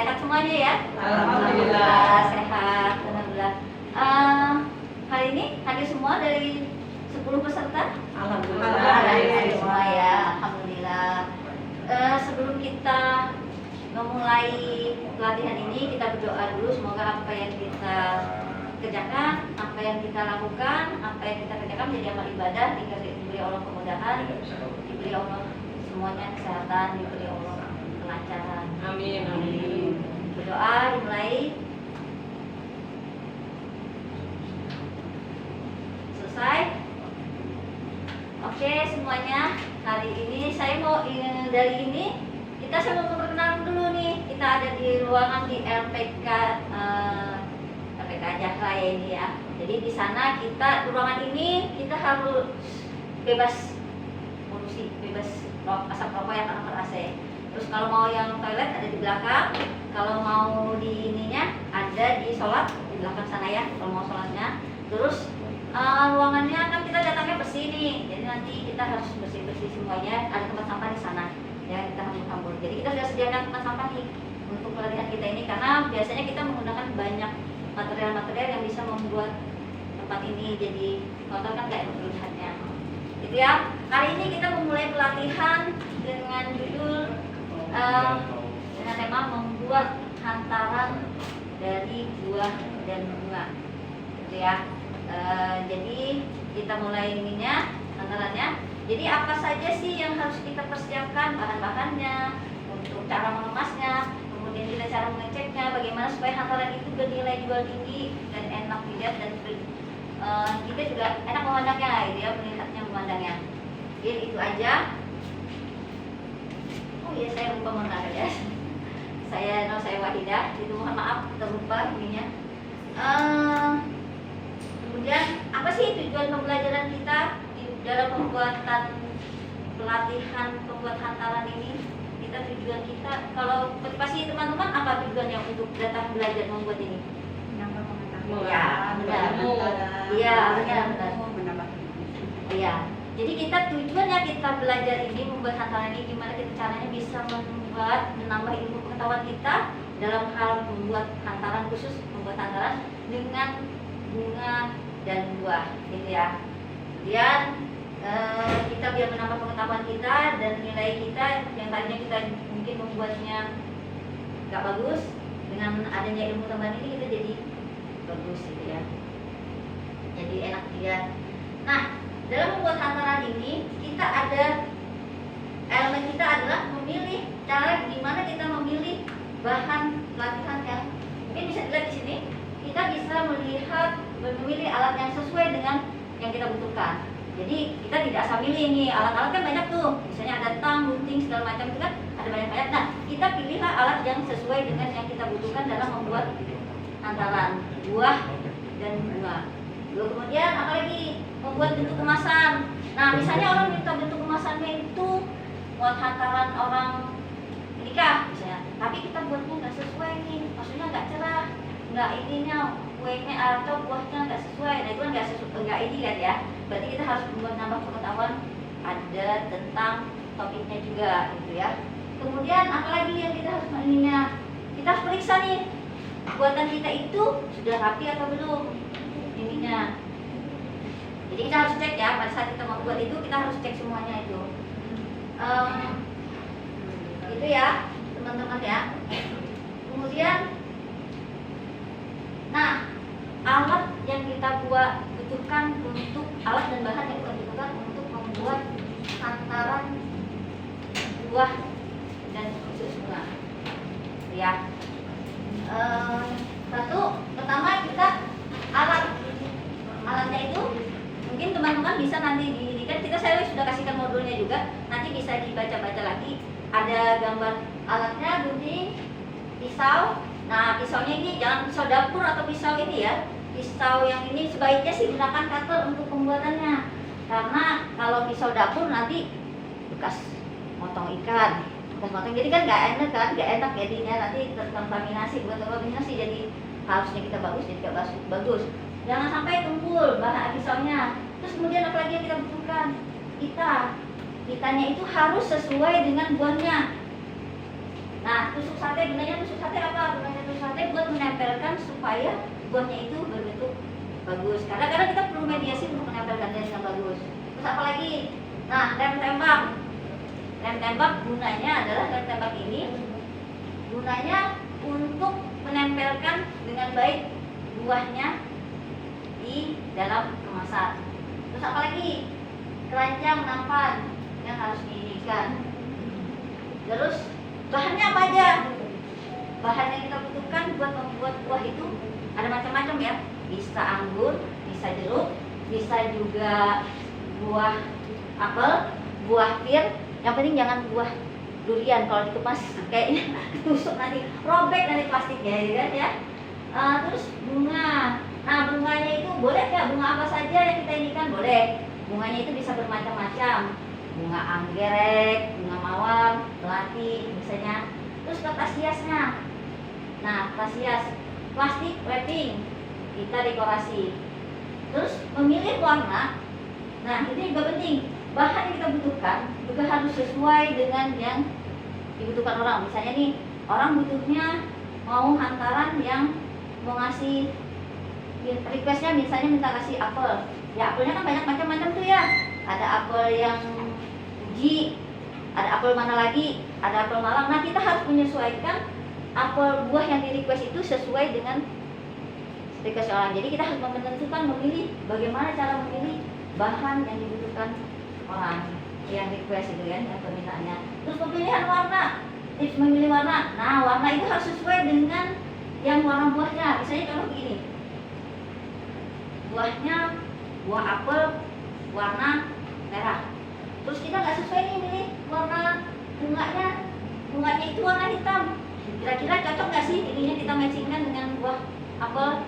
Sehat semuanya ya? Alhamdulillah. Sehat, alhamdulillah. Hari ini hadir semua dari 10 peserta? Alhamdulillah. Hadir semua ya, alhamdulillah. Sebelum kita memulai pelatihan ini, kita berdoa dulu semoga apa yang kita kerjakan, apa yang kita lakukan, apa yang kita kerjakan menjadi amal ibadah, diberi Allah kemudahan, diberi Allah semuanya kesehatan, diberi Allah kelancaran. Amin. Amin. Berdoa dimulai. Selesai. Oke semuanya, hari ini saya mau dari ini saya mau memperkenalkan dulu nih. Kita ada di ruangan di LPK LPK Jakaraya ini ya. Jadi di sana kita ruangan ini kita harus bebas polusi, bebas asap rokok yang karena AC. Terus kalau mau yang toilet ada di belakang. Kalau mau di ininya ada di sholat di belakang sana ya. Kalau mau sholatnya. Terus ruangannya kan kita datangnya bersih nih. Jadi nanti kita harus bersih-bersih semuanya. Ada tempat sampah di sana. Ya kita hambur-hambur. Jadi kita sudah sediakan tempat sampah nih untuk pelatihan kita ini karena biasanya kita menggunakan banyak material-material yang bisa membuat tempat ini jadi kotor kan nggak enak dilihatnya. Gitu ya. Kali ini kita memulai pelatihan dengan judul dengan tema membuat hantaran dari buah dan bunga. Gitu ya. Jadi kita mulai ininya hantarannya. Jadi apa saja sih yang harus kita persiapkan, bahan-bahannya, untuk cara mengemasnya, kemudian kita cara mengeceknya, bagaimana supaya hantaran itu bernilai jual tinggi dan enak dilihat dan kita juga enak memandangnya, gitu ya, melihatnya memandangnya. Jadi itu aja. Oh iya saya lupa mengenal ya. Saya Wahidah, itu mohon maaf terlupa ininya. Kemudian apa sih tujuan pembelajaran kita dalam pembuatan pelatihan pembuat hantaran ini? Tujuan kita kalau motivasi teman-teman apa tujuannya untuk datang belajar membuat ini? Menambah pengetahuan. Ya, benar. Iya, benar. Iya. Jadi kita tujuannya kita belajar ini membuat hantaran ini gimana kita caranya bisa menambah ilmu pengetahuan kita dalam hal membuat hantaran, khusus membuat hantaran dengan bunga dan buah, gitu ya. Kemudian kita biar menambah pengetahuan kita dan nilai kita yang tadinya kita mungkin membuatnya nggak bagus, dengan adanya ilmu tambahan ini kita jadi bagus gitu ya, jadi enak dilihat. Nah dalam membuat hantaran ini kita ada elemen kita adalah memilih cara gimana kita memilih bahan pelatihan yang mungkin bisa dilihat di sini. Kita bisa memilih alat yang sesuai dengan yang kita butuhkan. Jadi kita tidak asal milih nih, alat-alat kan banyak tuh, misalnya ada tang, gunting, segala macam itu kan ada banyak-banyak. Nah kita pilihlah alat yang sesuai dengan yang kita butuhkan dalam membuat hantaran buah dan bunga. Lalu kemudian apalagi membuat bentuk kemasan. Nah misalnya orang minta bentuk kemasannya itu buat hantaran orang nikah misalnya, tapi kita buatnya nggak sesuai nih, maksudnya nggak cerah, nggak ininya kuenya atau buahnya nggak sesuai. Nah itu kan nggak ini kan ya. Berarti kita harus membuat nambah pengetahuan ada tentang topiknya juga gitu ya. Kemudian apalagi yang kita harus ininya, kita harus periksa nih buatan kita itu sudah rapi atau belum ininya. Jadi kita harus cek ya, pada saat kita membuat itu kita harus cek semuanya itu. Itu ya teman-teman ya. Kemudian nah alat yang kita butuhkan untuk alat dan bahan yang kita butuhkan untuk membuat hantaran buah dan khusus bunga ya. Pertama kita alatnya itu mungkin teman-teman bisa nanti saya sudah kasihkan modulnya juga, nanti bisa dibaca-baca lagi. Ada gambar alatnya, gunting, pisau. Nah pisaunya ini jangan pisau dapur atau pisau ini ya, pisau yang ini sebaiknya sih gunakan cutter untuk pembuatannya, karena kalau pisau dapur nanti bekas motong ikan, jadi kan nggak enak jadinya, nanti terkontaminasi, buat kontaminasi, jadi harusnya kita bagus jadi nggak bagus. Jangan sampai tumpul bahan pisaunya. Terus kemudian apalagi yang kita butuhkan, pitanya itu harus sesuai dengan buahnya. Nah, tusuk sate, gunanya tusuk sate apa? Gunanya tusuk sate buat menempelkan supaya buahnya itu berbentuk bagus. Kadang-kadang kita perlu mediasi untuk menempelkan dengan bagus. Terus apa lagi? Nah, lem tembak. Lem tembak gunanya adalah lem tembak ini gunanya untuk menempelkan dengan baik buahnya di dalam kemasan. Terus apa lagi? Keranjang nampan yang harus diinikan. Terus bahannya apa aja? Bahan yang kita butuhkan buat membuat buah itu ada macam-macam ya. Bisa anggur, bisa jeruk, bisa juga buah apel, buah pir. Yang penting jangan buah durian, kalau dikemas kayaknya tusuk nanti robek nanti plastiknya ya kan ya. Terus bunga. Nah, bunganya itu boleh nggak? Bunga apa saja yang kita inikan boleh. Bunganya itu bisa bermacam-macam. Bunga anggrek, bunga mawar, melati misalnya. Terus kertas hiasnya. Nah, kertas hias, plastik wrapping, kita dekorasi. Terus memilih warna. Nah, ini juga penting. Bahan yang kita butuhkan juga harus sesuai dengan yang dibutuhkan orang. Misalnya nih, orang butuhnya mau hantaran yang mau ngasih requestnya, misalnya minta kasih apel. Ya, apelnya kan banyak macam-macam tuh ya. Ada apel yang uji, ada apel mana lagi, ada apel malang. Nah, kita harus menyesuaikan apel buah yang di request itu sesuai dengan request orang. Jadi kita harus menentukan, memilih bagaimana cara memilih bahan yang dibutuhkan orang yang request itu kan, yang permintaannya. Terus pemilihan warna, tips memilih warna. Nah, warna itu harus sesuai dengan yang warna buahnya. Misalnya contoh begini, buahnya buah apel warna merah. Terus kita nggak sesuai nih milih warna bunganya itu warna hitam. Kira-kira cocok nggak sih ininya kita matchingkan dengan buah apel?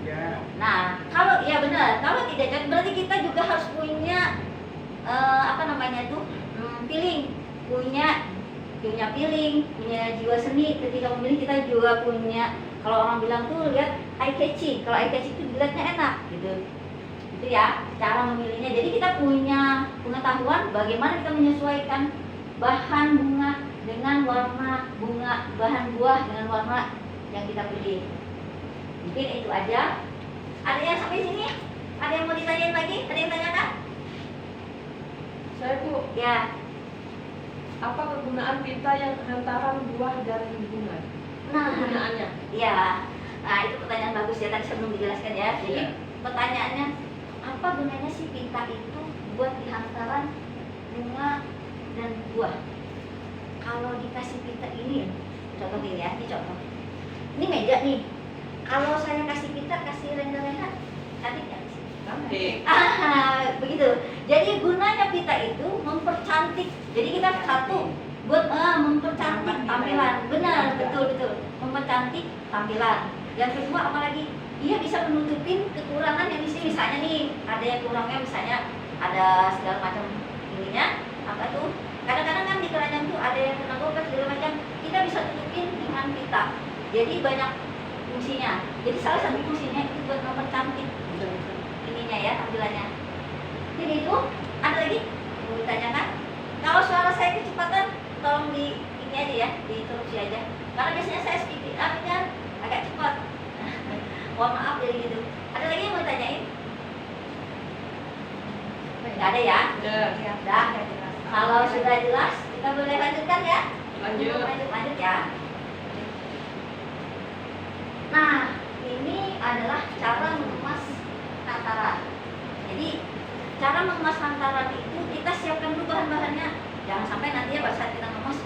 Ya. Nah, kalau ya benar, kalau tidak cocok berarti kita juga harus punya feeling, punya feeling, punya jiwa seni. Ketika memilih kita juga punya, kalau orang bilang tuh lihat eye catching. Kalau eye catching itu dilihatnya enak gitu. Itu ya cara memilihnya. Jadi kita punya pengetahuan bagaimana kita menyesuaikan bahan bunga dengan warna bunga, bahan buah dengan warna yang kita pilih. Mungkin itu aja. Ada yang sampai sini? Ada yang mau ditanyain lagi? Ada yang tanyakan? Saya Bu, Ya. apa kegunaan pita yang hantaran buah dari bunga? Nah, Kegunaannya? ya. Nah, itu pertanyaan bagus ya, tadi saya belum dijelaskan ya. Jadi Iya. pertanyaannya, apa gunanya sih pita itu buat di hantaran bunga dan buah? Kalau dikasih pita ini, contoh ini ya, ini contoh. Ini meja nih. Kalau saya kasih pita, kasih renda-renda, cantik nggak sih? Cantik. Begitu. Jadi gunanya pita itu mempercantik. Jadi kita satu buat mempercantik tampilan. Benar, betul. Mempercantik tampilan. Yang kedua apalagi? Dia bisa menutupin kekurangan yang di sini. Misalnya nih, ada yang kurangnya, misalnya ada segala macam ininya, apa tuh? Kadang-kadang kan di keranjang tuh ada yang kena gobek segala macam. Kita bisa tutupin dengan pita. Jadi banyak fungsinya. Jadi salah satu fungsinya itu buat mempercantik ininya ya, tampilannya. Jadi itu ada lagi mau ditanyakan? Kalau suara saya kecepatan, tolong di ini aja ya, diinterupsi aja. Karena biasanya saya speed up-nya agak cepat. Mohon maaf jadi gitu. Ada lagi yang mau ditanyain? Nggak ada ya? Ya. Udah. Kalau sudah jelas, kita boleh lanjutkan ya? Lanjut. Lanjut ya. Nah, ini adalah cara mengemas hantaran. Jadi cara mengemas hantaran itu kita siapkan dulu bahan-bahannya. Jangan sampai nanti ya pada saat kita ngemas,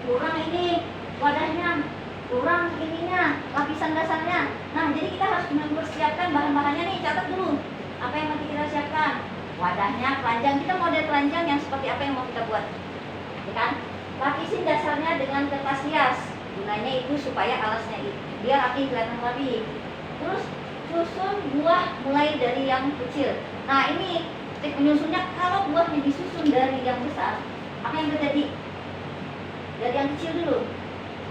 kurang ini wadahnya, kurang ininya, lapisan dasarnya. Nah, jadi kita harus mempersiapkan bahan-bahannya nih, catat dulu. Apa yang nanti kita siapkan? Wadahnya, keranjang. Kita model keranjang yang seperti apa yang mau kita buat, ya kan? Lapisin dasarnya dengan kertas hias. Gunanya itu supaya alasnya itu biar rapi, kelihatan rapi. Terus susun buah mulai dari yang kecil. Nah, ini trik menyusunnya. Kalau buahnya disusun dari yang besar, apa yang terjadi? Dari yang kecil dulu.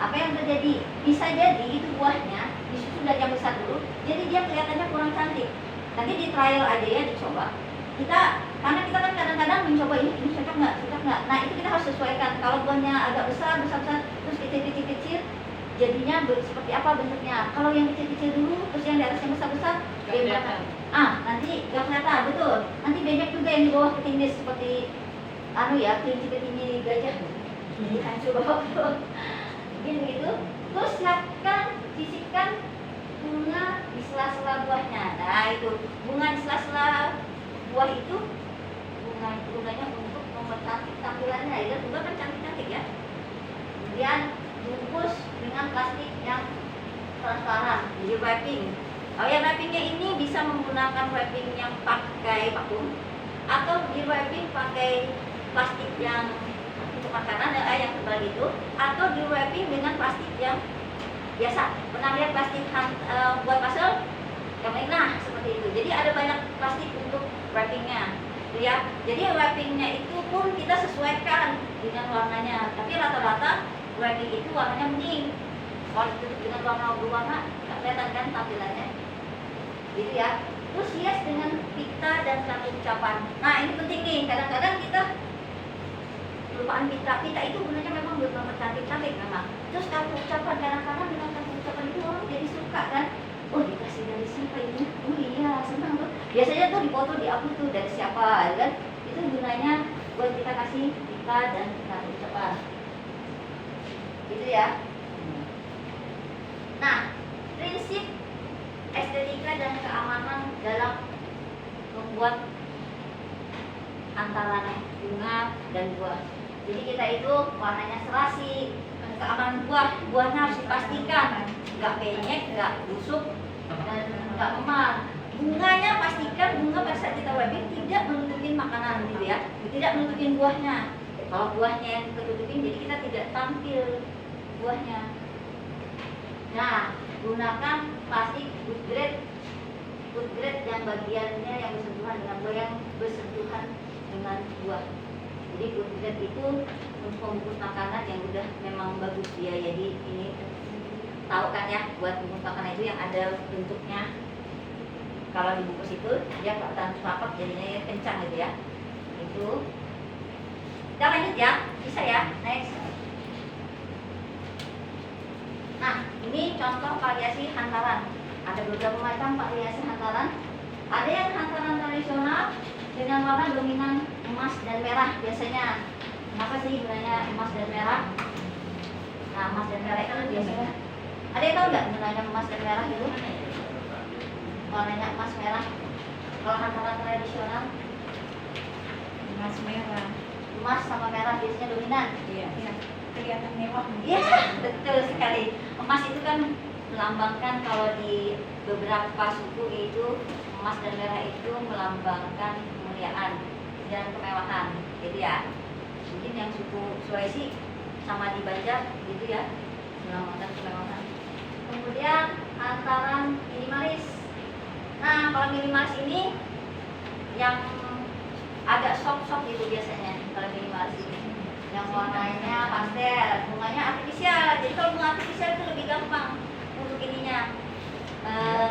Apa yang terjadi? Bisa jadi itu buahnya disusun dari yang besar dulu, jadi dia kelihatannya kurang cantik. Nanti di trial aja ya, dicoba. Karena kita kan kadang-kadang mencoba ini cocok nggak? Nah, itu kita harus sesuaikan. Kalau buahnya agak besar, terus kecil, jadinya seperti apa bentuknya. Kalau yang kecil-kecil dulu, terus yang di atas yang besar, Kelihatan. nanti gak kelihatan, betul. Nanti banyak juga yang di bawah ketindis seperti kelinci gajah. Coba mungkin begitu. Terus sisipkan bunga di sela-sela buahnya. Nah itu bunga di sela-sela buah itu bunganya untuk mempercantik tampilannya. Ya bunga kan cantik-cantik ya. Kemudian bungkus dengan plastik yang transparan, jadi wrapping. Kalau yang wrappingnya ini bisa menggunakan wrapping yang pakai vakum atau di wrapping pakai plastik yang untuk makanan yang tebal itu, atau di wrapping dengan plastik yang biasa. Pernah lihat plastik buat puzzle? Nah seperti itu. Jadi ada banyak plastik untuk wrappingnya, ya. Jadi wrappingnya itu pun kita sesuaikan dengan warnanya. Tapi rata-rata wrapping itu warnanya bening. Kalau ditutup dengan warna berwarna, nggak kelihatan kan tampilannya, gitu ya. Terus hias dengan pita dan kartu ucapan. Nah ini penting nih. Kadang-kadang kita kelupaan pita itu gunanya memang buat cantik memang. Terus kartu ucapan, kadang-kadang dengan kartu ucapan itu orang jadi suka kan. Oh dikasih dari siapa ini? Oh iya senang tuh. Biasanya tuh dipoto di upload tuh dari siapa, kan? Itu gunanya buat kita kasih pita dan kartu ucapan. Gitu ya. Nah, prinsip estetika dan keamanan dalam membuat antara bunga dan buah. Jadi kita itu warnanya serasi, keamanan buahnya harus dipastikan nggak penyek, nggak busuk, dan nggak memar. Bunganya pastikan bunga pada saat kita wrapping tidak menutupin makanan, gitu ya, tidak menutupin buahnya. Kalau buahnya yang tertutupin, jadi kita tidak tampil buahnya. Nah, gunakan plastik food grade yang bagiannya yang bersentuhan dengan buah, yang bersentuhan dengan buah. Jadi food grade itu untuk membungkus makanan yang udah memang bagus dia. Jadi ini tahu kan ya, buat bungkus makanan itu yang ada bentuknya. Kalau dibungkus itu dia kelihatan rapat, jadinya ya kencang gitu ya. Itu. Kita lanjut ya, bisa ya. Next. Nah, ini contoh variasi hantaran. Ada beberapa macam variasi hantaran. Ada yang hantaran tradisional dengan warna dominan emas dan merah biasanya. Apa sih gunanya emas dan merah? Nah, emas dan merah itu biasanya. Ada yang tahu nggak gunanya emas dan merah itu? Warnanya emas merah. Kalau hantaran tradisional, Emas merah. emas sama merah biasanya dominan. Iya. Kelihatan mewah. Iya, betul sekali. Emas itu kan melambangkan, kalau di beberapa suku itu emas dan merah itu melambangkan kemuliaan dan kemewahan, gitu ya. Mungkin yang suku Sulawesi sama di Banjar gitu ya, melambangkan kemewahan. Kemudian hantaran minimalis. Nah, kalau minimalis ini yang agak soft gitu biasanya kalau minimalis ini. Yang warnanya pastel, bunganya artifisial. Jadi kalau bunga artifisial itu lebih gampang untuk ininya,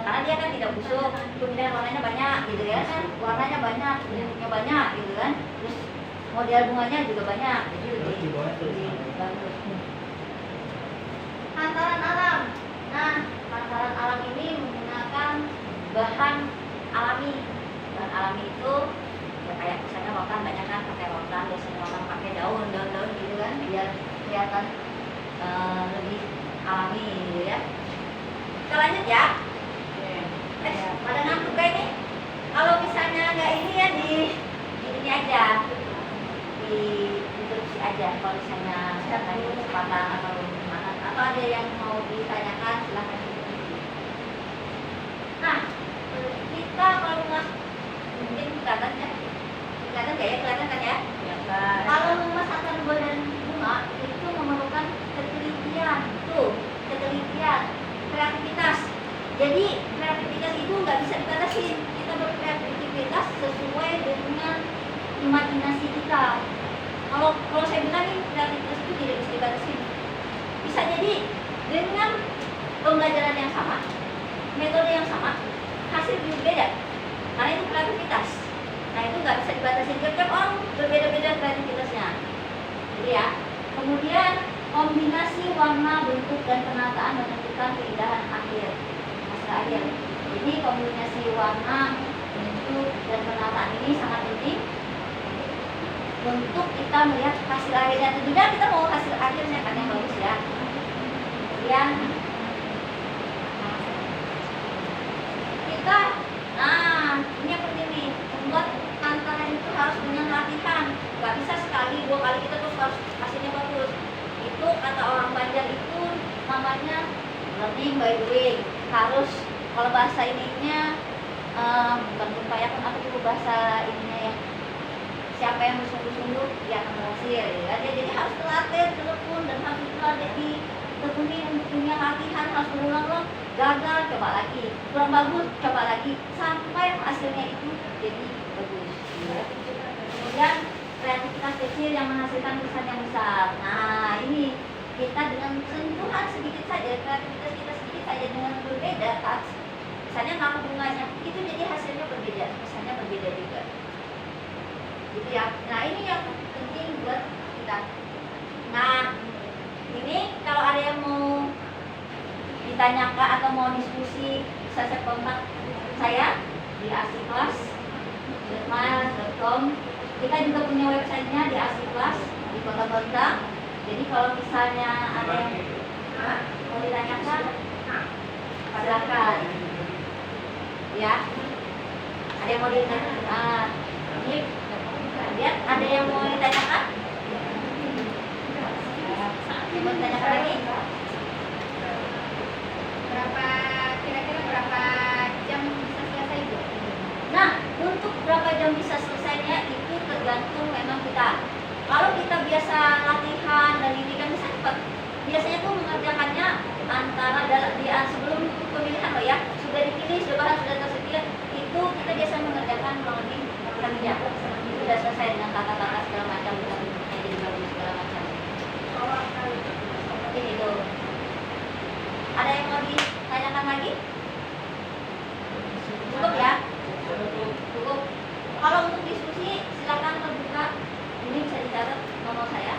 karena dia kan tidak busuk, kemudian warnanya banyak gitu ya kan, warnanya banyak, bentuknya banyak gitu kan, terus model bunganya juga banyak, jadi lebih bagus. Hantaran alam. Nah, hantaran alam ini menggunakan bahan alami. Bahan alami itu ya kayak misalnya rotan, banyak kan pakai rotan, biasanya rotan pakai daun gitu kan, biar kelihatan lebih alami gitu ya. Kita lanjut ya. Pada ngantuk kayak ini. Kalau misalnya nggak ini ya di ini aja, di interupsi aja. Kalau misalnya ada kesempatan atau gimana, atau ada yang mau ditanyakan silahkan. Nah, kita kalau nggak mungkin kelihatan ya. Kelihatan kan ya? Kalau memasakkan buah dan bunga itu memerlukan ketelitian, kreativitas. Jadi kreativitas itu nggak bisa dibatasi. Kita berkreativitas sesuai dengan imajinasi kita. Kalau saya bilang nih, kreativitas itu tidak bisa dibatasi. Bisa jadi dengan pembelajaran yang sama, metode yang sama, hasil berbeda. Karena itu kreativitas. Nah itu nggak bisa dibatasi, tiap orang berbeda-beda kreativitasnya. Jadi dan penataan menentukan keindahan akhir, hasil akhir. Jadi kombinasi warna, bentuk, dan penataan ini sangat penting untuk kita melihat hasil akhirnya. Tentunya kita mau hasil akhirnya kan yang bagus ya. Kemudian kita, ini yang penting nih, membuat tantangan itu harus dengan latihan. Gak bisa sekali, 2 kali kita terus harus hasilnya bagus. Itu kata orang Banjar itu namanya learning by doing. Harus, kalau bahasa ininya bukan berupaya, apa itu bahasa ininya ya, siapa yang bersungguh-sungguh dia akan berhasil ya. Jadi harus terlatih, telepon, dan harus terlatih di tekunin untuk punya latihan, harus berulang-ulang. Gagal, coba lagi, kurang bagus, coba lagi, sampai hasilnya itu jadi bagus ya. Kemudian kreativitas kecil yang menghasilkan lukisan yang besar. Nah ini kita dengan sentuhan sedikit saja, kreativitas kita sedikit saja dengan berbeda touch, misalnya nama bunganya itu jadi hasilnya berbeda, misalnya berbeda juga gitu ya. Nah ini yang penting buat kita. Nah ini kalau ada yang mau ditanyakan atau mau diskusi, bisa saya kontak saya di asiklas@gmail.com. Kita juga punya websitenya di Asiklas di Kota Banda. Jadi kalau misalnya ada yang mau ditanyakan, silakan ya. Ada yang mau ditanyakan, ini lihat, ada yang mau ditanyakan? Mau ditanyakan lagi? Kira-kira berapa jam bisa selesai Bu? Nah, untuk berapa jam bisa selesainya itu tergantung memang kita. Kalau kita biasa latihan dan ini kan bisa cepat. Biasanya tuh mengerjakannya antara sebelum pemilihan loh ya, sudah dipilih, sudah bahan sudah tersedia, itu kita biasa mengerjakan kurang lebih 6 jam. Itu sudah selesai dengan kata-kata segala macam, sudah bentuknya jadi bagus segala macam. Seperti itu. Ada yang mau ditanyakan lagi? Cukup ya? Cukup. Kalau untuk diskusi silakan terbuka. Ini bisa dicatat nomor saya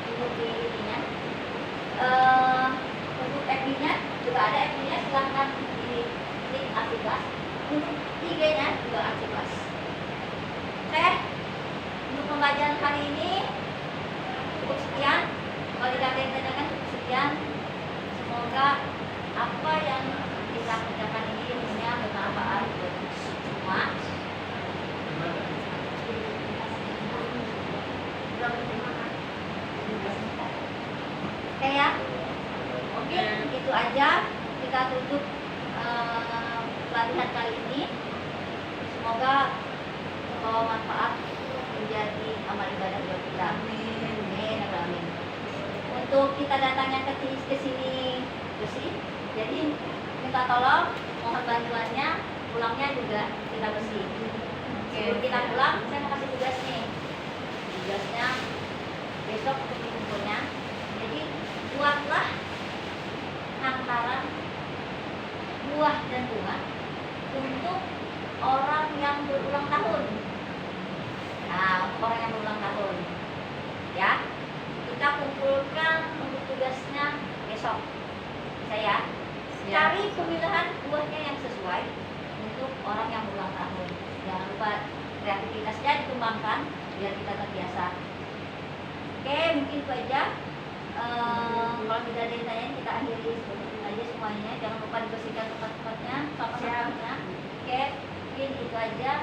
untuk di ininya. Untuk FB-nya juga ada, FB-nya silakan di klik Asiklas. Untuk IG-nya juga Asiklas. Oke. Untuk pembelajaran kali ini cukup sekian. Kalau tidak ada yang tanyakan cukup sekian. Semoga apa yang kita kerjakan ini ilmunya bermanfaat buat semua. Oke ya, mungkin itu aja kita tutup pelatihan kali ini. Semoga membawa manfaat menjadi amal ibadah buat kita. Amin. Amin. Untuk kita datangnya ke sini bersih, jadi minta tolong, mohon bantuannya, pulangnya juga kita bersih. Sebelum kita pulang, saya mau kasih tugas nih. Tugasnya besok untuk dikumpulnya. Jadi buatlah hantaran buah dan bunga untuk orang yang berulang tahun. Nah, untuk orang yang berulang tahun, ya kita kumpulkan untuk tugasnya besok. Saya cari pemilihan buahnya yang sesuai untuk orang yang berulang tahun. Jangan lupa kreativitasnya dikembangkan biar kita terbiasa. Oke, mungkin itu aja. Kalau tidak ada yang tanya, kita akhiri seperti itu aja semuanya. Jangan lupa dibersihkan tempat-tempatnya, sampah-sampahnya. Oke, mungkin itu aja.